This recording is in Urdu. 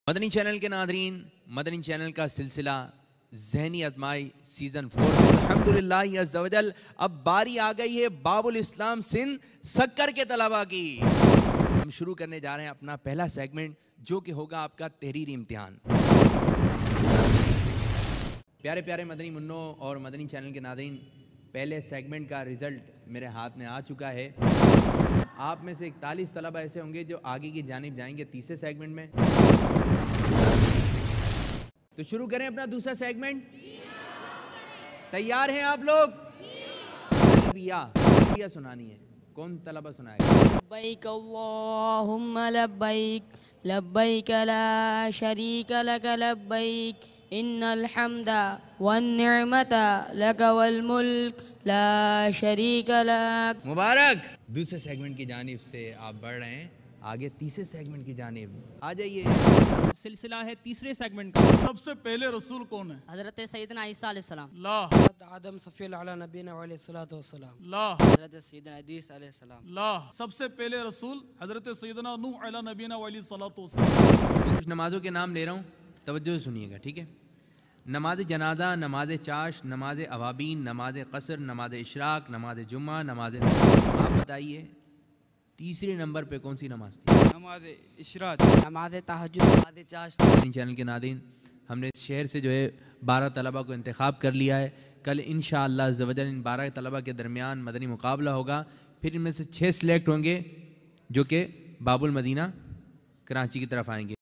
مدنی چینل کے ناظرین، مدنی چینل کا سلسلہ ذہنی ازمائی سیزن 4 الحمدللہ عز و جل اب باری آ گئی ہے باب الاسلام سندھ سکر کے طلباء کی۔ ہم شروع کرنے جا رہے ہیں اپنا پہلا سیگمنٹ جو کہ ہوگا آپ کا تحریری امتحان۔ پیارے پیارے مدنی منوں اور مدنی چینل کے ناظرین، پہلے سیگمنٹ کا رزلٹ میرے ہاتھ میں آ چکا ہے۔ آپ میں سے 41 طلبہ ایسے ہوں گے جو آگے کی جانب جائیں گے تیسرے سیگمنٹ میں۔ تو شروع کریں اپنا دوسرا سیگمنٹ۔ تیار ہیں آپ لوگ؟ تلبیہ سنانی ہے، کون طلبہ سنائے گا؟ لبیک اللہم لبیک لبیک لا شریک لک لبیک ان الحمد والنعمت لک والملک لا شریک لک۔ مبارک۔ دوسرے سیگمنٹ کی جانب سے آپ بڑھ رہے ہیں آگے تیسرے سیگمنٹ کی جانب آ جائیے۔ سلسلہ ہے تیسرے سیگمنٹ کا۔ سب سے پہلے رسول کون ہے؟ حضرت سیدنا عیسیٰ علیہ السلام۔ لا حضرت آدم صفی اللہ علیہ نبینا علیہ السلام۔ لا حضرت سیدنا حدیث علیہ السلام۔ لا سب سے پہلے رسول حضرت سیدنا نوح علیہ نبینا علیہ السلام۔ کچھ نمازوں کے نام لے رہا ہوں، توجہ سے سنیے گا، ٹھیک ہے؟ نماز جنازہ، نماز چاش، نماز اوابین، نماز قصر، نماز اشراق، نماز جمعہ، نماز آپ بتائیے تیسرے نمبر پہ کون سی نماز تھی؟ نماز اشراق، نماز تہجد، نماز چاشت۔ مدنی چینل کے ناظرین، ہم نے شہر سے جو ہے 12 طلبہ کو انتخاب کر لیا ہے۔ کل انشاءاللہ عز و جل ان 12 طلبہ کے درمیان مدنی مقابلہ ہوگا، پھر ان میں سے 6 سلیکٹ ہوں گے جو کہ باب المدینہ کراچی کی طرف آئیں گے۔